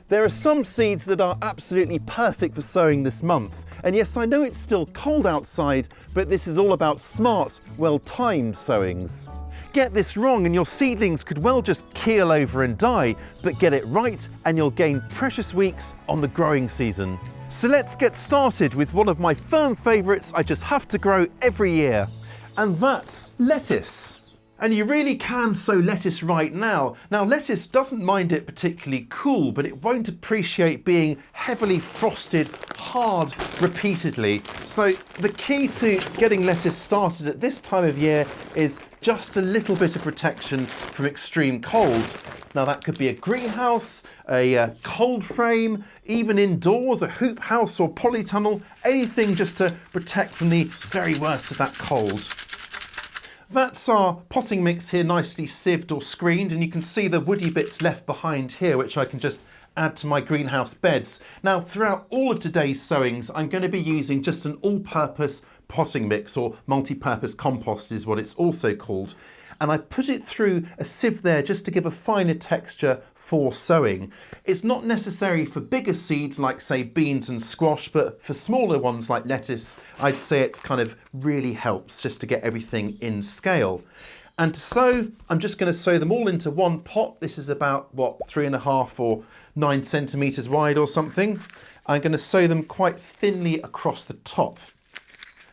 There are some seeds that are absolutely perfect for sowing this month. And yes, I know it's still cold outside, but this is all about smart, well-timed sowings. Get this wrong and your seedlings could well just keel over and die, but get it right and you'll gain precious weeks on the growing season. So let's get started with one of my firm favourites I just have to grow every year. And that's lettuce. And you really can sow lettuce right now. Now, lettuce doesn't mind it particularly cool, but it won't appreciate being heavily frosted hard repeatedly. So the key to getting lettuce started at this time of year is just a little bit of protection from extreme cold. Now that could be a greenhouse, a cold frame, even indoors, a hoop house or polytunnel, anything just to protect from the very worst of that cold. That's our potting mix here, nicely sieved or screened, and you can see the woody bits left behind here, which I can just add to my greenhouse beds. Now, throughout all of today's sowings, I'm going to be using just an all-purpose potting mix, or multi-purpose compost is what it's also called. And I put it through a sieve there just to give a finer texture for sowing. It's not necessary for bigger seeds like, say, beans and squash, but for smaller ones like lettuce, I'd say it kind of really helps just to get everything in scale. And to sow, I'm just going to sow them all into one pot. This is about, 3.5 or 9 centimetres wide or something. I'm going to sow them quite thinly across the top.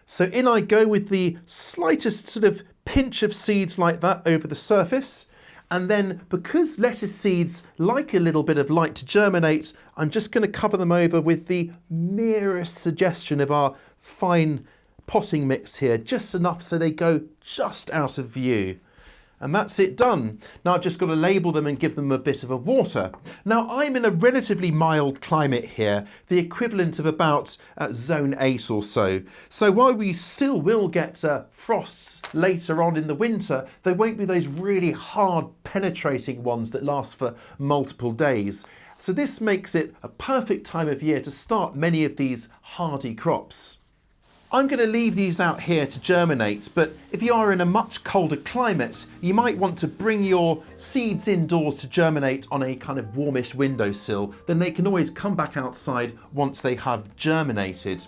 So in I go with the slightest sort of pinch of seeds like that over the surface. And then because lettuce seeds like a little bit of light to germinate, I'm just going to cover them over with the merest suggestion of our fine potting mix here, just enough so they go just out of view. And that's it done. Now I've just got to label them and give them a bit of a water. Now I'm in a relatively mild climate here, the equivalent of about zone 8 or so. So while we still will get frosts later on in the winter, there won't be those really hard penetrating ones that last for multiple days. So this makes it a perfect time of year to start many of these hardy crops. I'm going to leave these out here to germinate, but if you are in a much colder climate, you might want to bring your seeds indoors to germinate on a kind of warmish windowsill. Then they can always come back outside once they have germinated.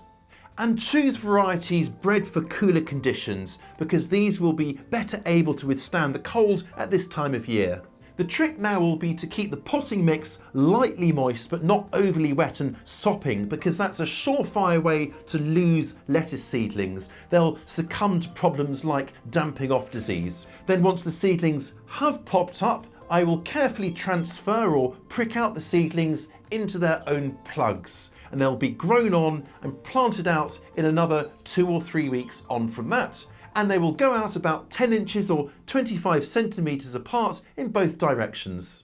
And choose varieties bred for cooler conditions, because these will be better able to withstand the cold at this time of year. The trick now will be to keep the potting mix lightly moist but not overly wet and sopping, because that's a surefire way to lose lettuce seedlings. They'll succumb to problems like damping off disease. Then once the seedlings have popped up, I will carefully transfer or prick out the seedlings into their own plugs, and they'll be grown on and planted out in another 2 or 3 weeks on from that. And they will go out about 10 inches or 25 centimetres apart in both directions.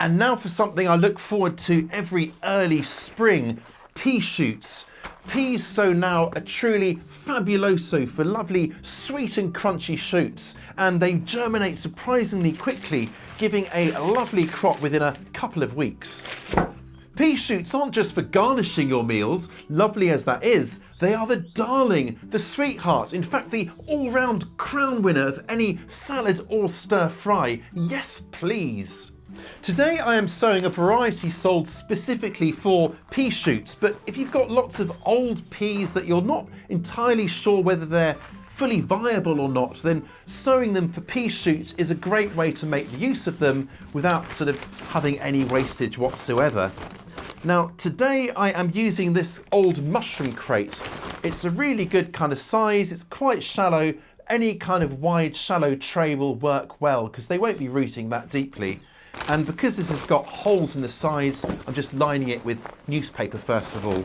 And now for something I look forward to every early spring, pea shoots. Peas sow now are truly fabuloso for lovely sweet and crunchy shoots, and they germinate surprisingly quickly, giving a lovely crop within a couple of weeks. Pea shoots aren't just for garnishing your meals, lovely as that is. They are the darling, the sweetheart, in fact the all-round crown winner of any salad or stir-fry. Yes, please. Today I am sowing a variety sold specifically for pea shoots, but if you've got lots of old peas that you're not entirely sure whether they're fully viable or not, then sowing them for pea shoots is a great way to make use of them without sort of having any wastage whatsoever. Now today I am using this old mushroom crate. It's a really good kind of size, it's quite shallow. Any kind of wide shallow tray will work well because they won't be rooting that deeply. And because this has got holes in the sides, I'm just lining it with newspaper first of all.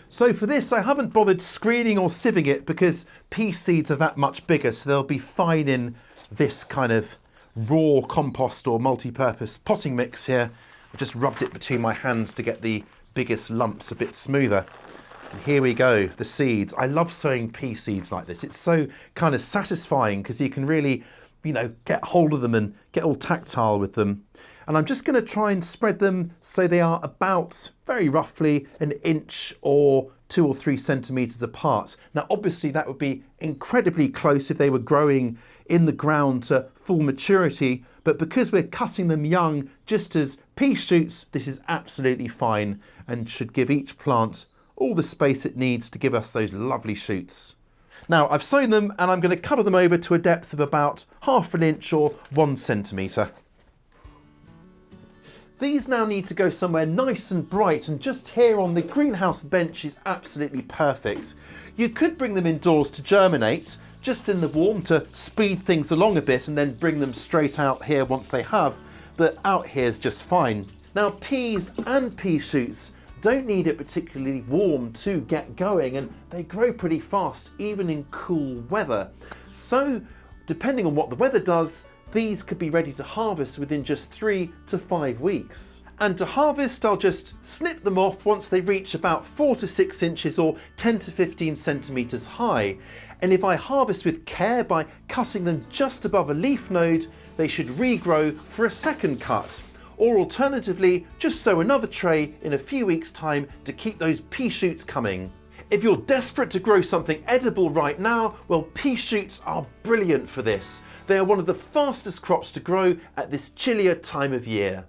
So for this I haven't bothered screening or sieving it because pea seeds are that much bigger, so they'll be fine in this kind of raw compost or multi-purpose potting mix here. I just rubbed it between my hands to get the biggest lumps a bit smoother. And here we go, the seeds. I love sowing pea seeds like this. It's so kind of satisfying because you can really, get hold of them and get all tactile with them. And I'm just going to try and spread them so they are about, very roughly, 1 inch or 2 or 3 centimetres apart. Now obviously that would be incredibly close if they were growing in the ground to full maturity, but because we're cutting them young just as pea shoots, this is absolutely fine and should give each plant all the space it needs to give us those lovely shoots. Now I've sown them and I'm going to cover them over to a depth of about 1/2 inch or 1 centimetre. These now need to go somewhere nice and bright, and just here on the greenhouse bench is absolutely perfect. You could bring them indoors to germinate, just in the warm to speed things along a bit and then bring them straight out here once they have, but out here is just fine. Now peas and pea shoots don't need it particularly warm to get going, and they grow pretty fast even in cool weather. So depending on what the weather does, these could be ready to harvest within just 3 to 5 weeks. And to harvest, I'll just snip them off once they reach about 4 to 6 inches or 10 to 15 centimetres high. And if I harvest with care by cutting them just above a leaf node, they should regrow for a second cut. Or alternatively, just sow another tray in a few weeks' time to keep those pea shoots coming. If you're desperate to grow something edible right now, well, pea shoots are brilliant for this. They are one of the fastest crops to grow at this chillier time of year.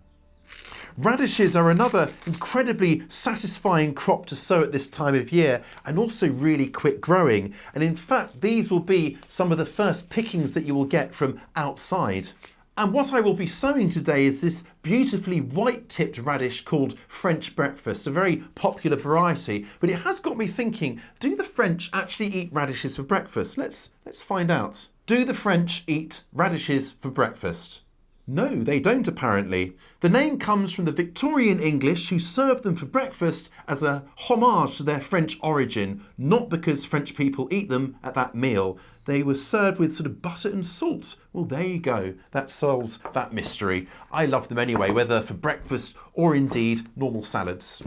Radishes are another incredibly satisfying crop to sow at this time of year, and also really quick growing. And in fact, these will be some of the first pickings that you will get from outside. And what I will be sowing today is this beautifully white-tipped radish called French breakfast, a very popular variety, but it has got me thinking, do the French actually eat radishes for breakfast? Let's find out. Do the French eat radishes for breakfast? No, they don't apparently. The name comes from the Victorian English, who served them for breakfast as a homage to their French origin, not because French people eat them at that meal. They were served with sort of butter and salt. Well, there you go. That solves that mystery. I love them anyway, whether for breakfast or indeed normal salads.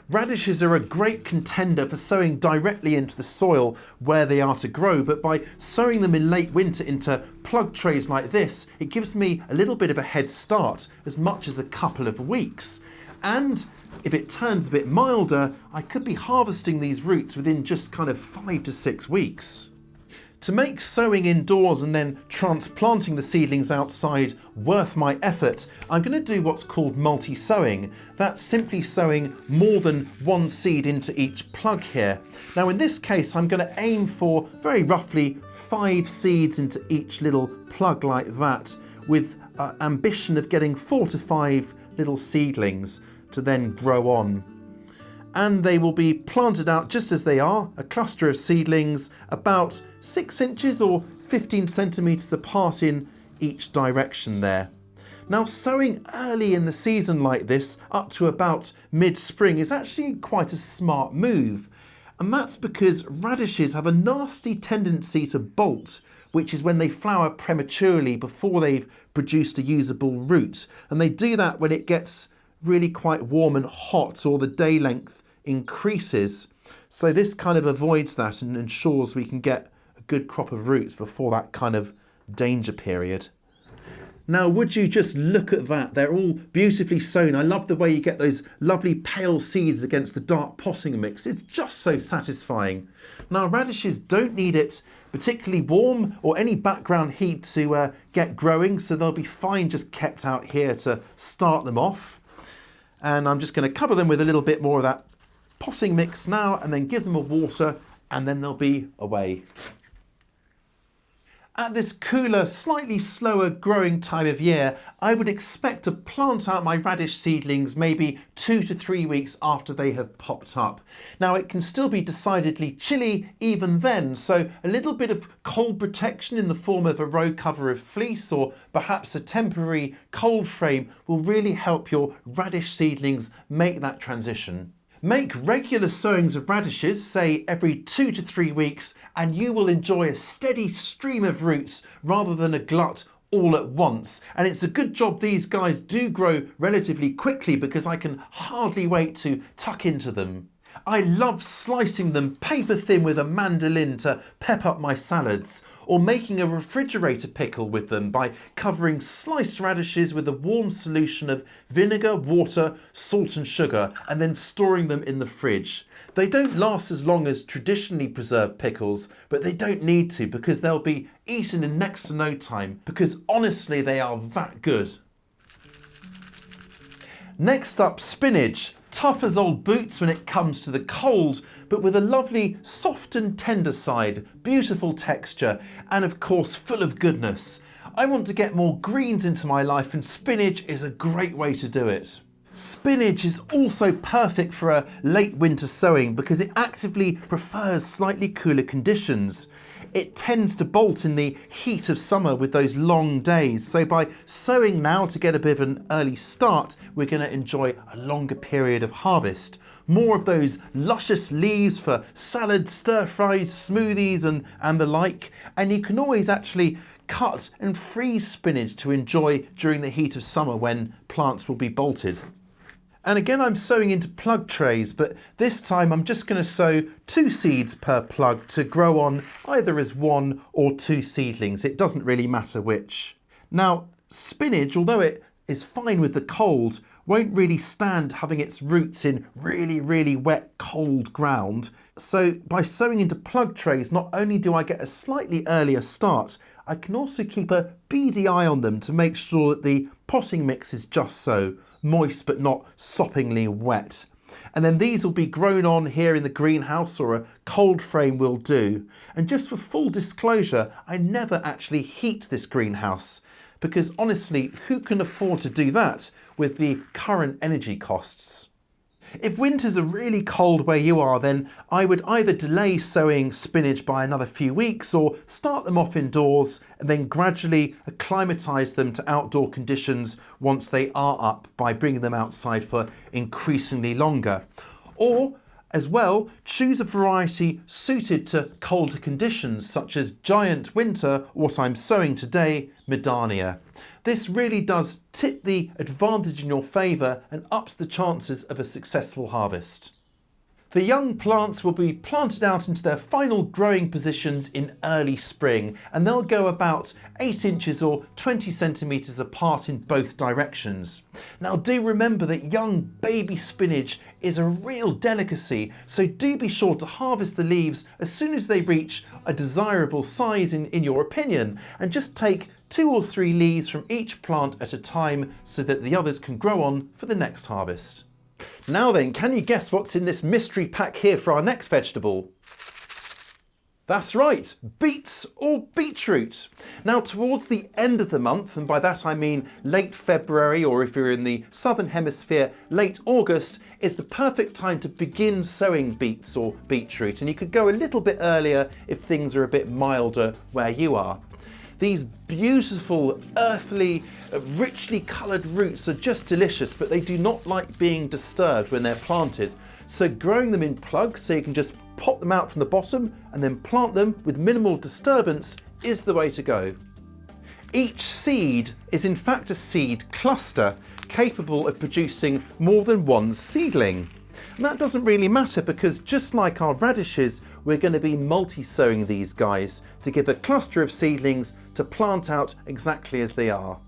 Radishes are a great contender for sowing directly into the soil where they are to grow, but by sowing them in late winter into plug trays like this, it gives me a little bit of a head start, as much as a couple of weeks. And if it turns a bit milder, I could be harvesting these roots within just kind of 5 to 6 weeks. To make sowing indoors and then transplanting the seedlings outside worth my effort, I'm going to do what's called multi-sowing. That's simply sowing more than one seed into each plug here. Now in this case, I'm going to aim for very roughly 5 seeds into each little plug like that, with ambition of getting 4 to 5 little seedlings to then grow on. And they will be planted out just as they are, a cluster of seedlings about 6 inches or 15 centimetres apart in each direction there. Now sowing early in the season like this, up to about mid-spring, is actually quite a smart move. And that's because radishes have a nasty tendency to bolt, which is when they flower prematurely before they've produced a usable root. And they do that when it gets really quite warm and hot, or the day length increases. So this kind of avoids that and ensures we can get a good crop of roots before that kind of danger period. Now would you just look at that, they're all beautifully sown. I love the way you get those lovely pale seeds against the dark potting mix. It's just so satisfying. Now radishes don't need it particularly warm or any background heat to get growing, so they'll be fine just kept out here to start them off. And I'm just going to cover them with a little bit more of that potting mix now, and then give them a water, and then they'll be away. At this cooler, slightly slower growing time of year, I would expect to plant out my radish seedlings maybe 2 to 3 weeks after they have popped up. Now it can still be decidedly chilly even then, so a little bit of cold protection in the form of a row cover of fleece or perhaps a temporary cold frame will really help your radish seedlings make that transition. Make regular sowings of radishes, say every 2 to 3 weeks, and you will enjoy a steady stream of roots rather than a glut all at once. And it's a good job these guys do grow relatively quickly, because I can hardly wait to tuck into them. I love slicing them paper thin with a mandolin to pep up my salads, or making a refrigerator pickle with them by covering sliced radishes with a warm solution of vinegar, water, salt and sugar, and then storing them in the fridge. They don't last as long as traditionally preserved pickles, but they don't need to because they'll be eaten in next to no time, because honestly they are that good. Next up, spinach. Tough as old boots when it comes to the cold, but with a lovely soft and tender side, beautiful texture, and of course full of goodness. I want to get more greens into my life, and spinach is a great way to do it. Spinach is also perfect for a late winter sowing because it actively prefers slightly cooler conditions. It tends to bolt in the heat of summer with those long days. So by sowing now to get a bit of an early start, we're going to enjoy a longer period of harvest. More of those luscious leaves for salads, stir fries, smoothies and the like. And you can always actually cut and freeze spinach to enjoy during the heat of summer when plants will be bolted. And again, I'm sowing into plug trays, but this time I'm just going to sow 2 seeds per plug to grow on either as 1 or 2 seedlings. It doesn't really matter which. Now, spinach, although it is fine with the cold, won't really stand having its roots in really wet, cold ground. So by sowing into plug trays, not only do I get a slightly earlier start, I can also keep a beady eye on them to make sure that the potting mix is just so moist but not soppingly wet. And then these will be grown on here in the greenhouse, or a cold frame will do. And just for full disclosure, I never actually heat this greenhouse because honestly, who can afford to do that with the current energy costs? If winters are really cold where you are, then I would either delay sowing spinach by another few weeks or start them off indoors and then gradually acclimatise them to outdoor conditions once they are up by bringing them outside for increasingly longer. Or, as well, choose a variety suited to colder conditions such as Giant Winter, what I'm sowing today, Medania. This really does tip the advantage in your favour and ups the chances of a successful harvest. The young plants will be planted out into their final growing positions in early spring, and they'll go about 8 inches or 20 centimetres apart in both directions. Now do remember that young baby spinach is a real delicacy, so do be sure to harvest the leaves as soon as they reach a desirable size in your opinion, and just take 2 or 3 leaves from each plant at a time so that the others can grow on for the next harvest. Now then, can you guess what's in this mystery pack here for our next vegetable? That's right, beets or beetroot. Now towards the end of the month, and by that I mean late February, or if you're in the southern hemisphere, late August, is the perfect time to begin sowing beets or beetroot, and you could go a little bit earlier if things are a bit milder where you are. These beautiful, earthly, richly coloured roots are just delicious, but they do not like being disturbed when they're planted. So growing them in plugs so you can just pop them out from the bottom and then plant them with minimal disturbance is the way to go. Each seed is in fact a seed cluster capable of producing more than one seedling. And that doesn't really matter because just like our radishes, we're going to be multi-sowing these guys to give a cluster of seedlings to plant out exactly as they are.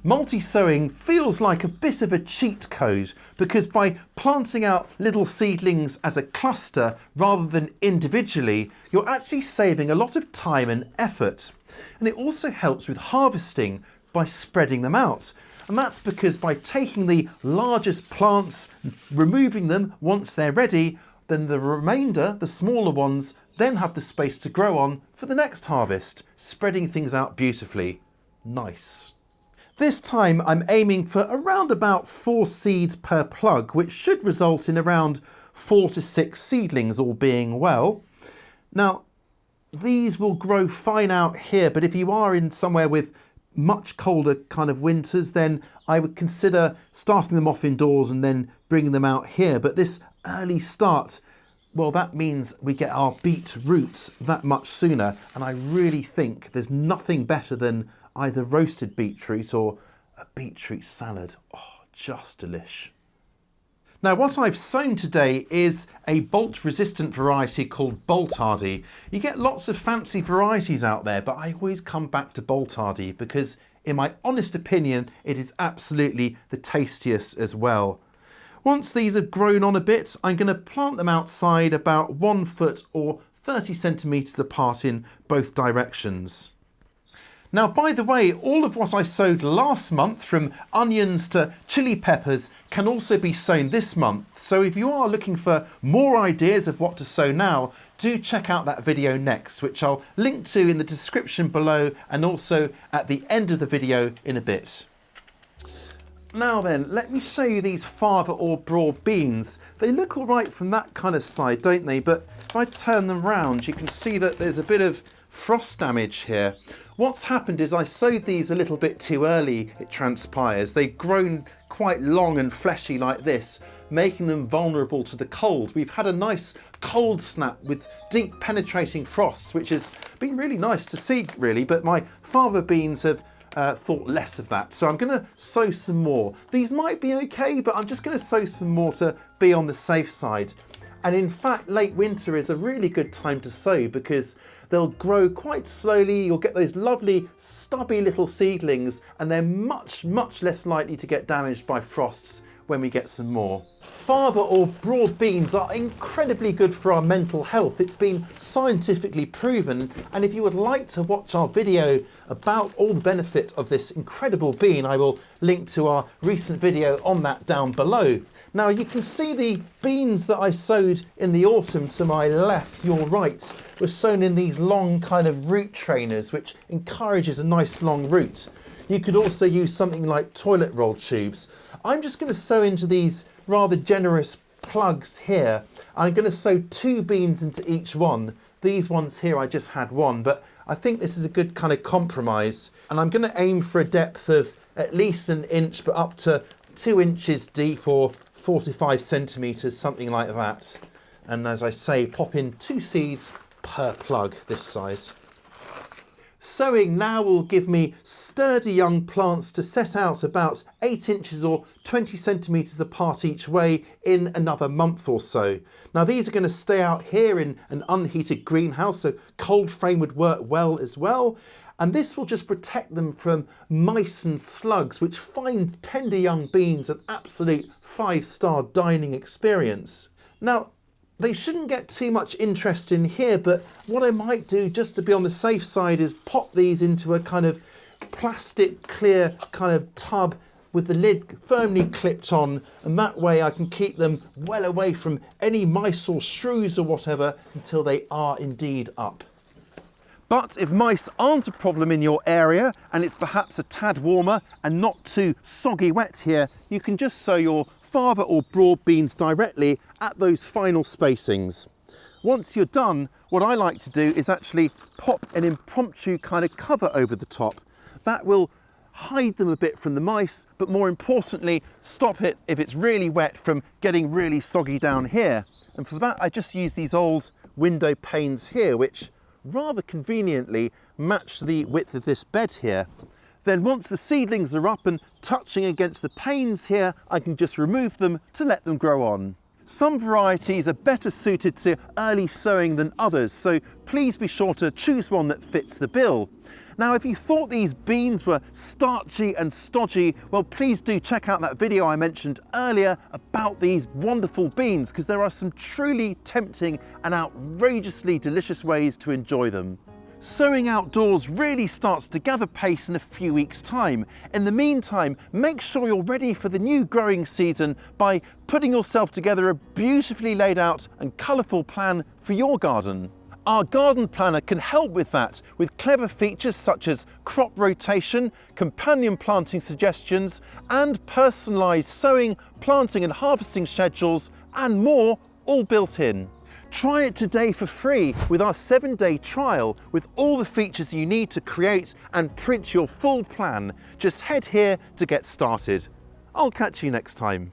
Multi-sowing feels like a bit of a cheat code because by planting out little seedlings as a cluster rather than individually, you're actually saving a lot of time and effort. And it also helps with harvesting by spreading them out. And that's because by taking the largest plants, removing them once they're ready, then the remainder, the smaller ones, then have the space to grow on for the next harvest, spreading things out beautifully. Nice. This time I'm aiming for around about 4 seeds per plug, which should result in around 4 to 6 seedlings, all being well. Now, these will grow fine out here, but if you are in somewhere with much colder kind of winters, then I would consider starting them off indoors and then bringing them out here. But this early start, well, that means we get our beet roots that much sooner. And I really think there's nothing better than either roasted beetroot or a beetroot salad. Oh, just delish. Now what I've sown today is a bolt resistant variety called Boltardy. You get lots of fancy varieties out there, but I always come back to Boltardy because in my honest opinion, it is absolutely the tastiest as well. Once these have grown on a bit, I'm going to plant them outside about 1 foot or 30 centimetres apart in both directions. Now, by the way, all of what I sowed last month, from onions to chili peppers, can also be sown this month. So if you are looking for more ideas of what to sow now, do check out that video next, which I'll link to in the description below and also at the end of the video in a bit. Now then, let me show you these fava or broad beans. They look all right from that kind of side, don't they? But if I turn them round, you can see that there's a bit of frost damage here. What's happened is I sowed these a little bit too early, it transpires. They've grown quite long and fleshy like this, making them vulnerable to the cold. We've had a nice cold snap with deep penetrating frosts, which has been really nice to see really, but my fava beans have thought less of that. So I'm going to sow some more. These might be okay, but I'm just going to sow some more to be on the safe side. And in fact, late winter is a really good time to sow because they'll grow quite slowly. You'll get those lovely stubby little seedlings and they're much less likely to get damaged by frosts when we get some more. Fava or broad beans are incredibly good for our mental health. It's been scientifically proven, and if you would like to watch our video about all the benefit of this incredible bean, I will link to our recent video on that down below. Now you can see the beans that I sowed in the autumn to my left, your right, were sown in these long kind of root trainers, which encourages a nice long root. You could also use something like toilet roll tubes. I'm just going to sow into these rather generous plugs here. I'm going to sow 2 beans into each one. These ones here, I just had 1, but I think this is a good kind of compromise. And I'm going to aim for a depth of at least 1 inch, but up to 2 inches deep or 45 centimetres, something like that. And as I say, pop in 2 seeds per plug, this size. Sowing now will give me sturdy young plants to set out about 8 inches or 20 centimetres apart each way in another month or so. Now these are going to stay out here in an unheated greenhouse, so cold frame would work well as well. And this will just protect them from mice and slugs, which find tender young beans an absolute 5-star dining experience. Now, they shouldn't get too much interest in here, but what I might do just to be on the safe side is pop these into a kind of plastic clear kind of tub with the lid firmly clipped on, and that way I can keep them well away from any mice or shrews or whatever until they are indeed up. But if mice aren't a problem in your area and it's perhaps a tad warmer and not too soggy wet here, you can just sow your fava or broad beans directly at those final spacings. Once you're done, what I like to do is actually pop an impromptu kind of cover over the top. That will hide them a bit from the mice, but more importantly, stop it, if it's really wet, from getting really soggy down here. And for that, I just use these old window panes here, which rather conveniently match the width of this bed here. Then once the seedlings are up and touching against the panes here, I can just remove them to let them grow on. Some varieties are better suited to early sowing than others, so please be sure to choose one that fits the bill. Now, if you thought these beans were starchy and stodgy, well, please do check out that video I mentioned earlier about these wonderful beans, because there are some truly tempting and outrageously delicious ways to enjoy them. Sowing outdoors really starts to gather pace in a few weeks' time. In the meantime, make sure you're ready for the new growing season by putting yourself together a beautifully laid out and colourful plan for your garden. Our garden planner can help with that, with clever features such as crop rotation, companion planting suggestions, and personalised sowing, planting and harvesting schedules, and more, all built in. Try it today for free with our 7-day trial with all the features you need to create and print your full plan. Just head here to get started. I'll catch you next time.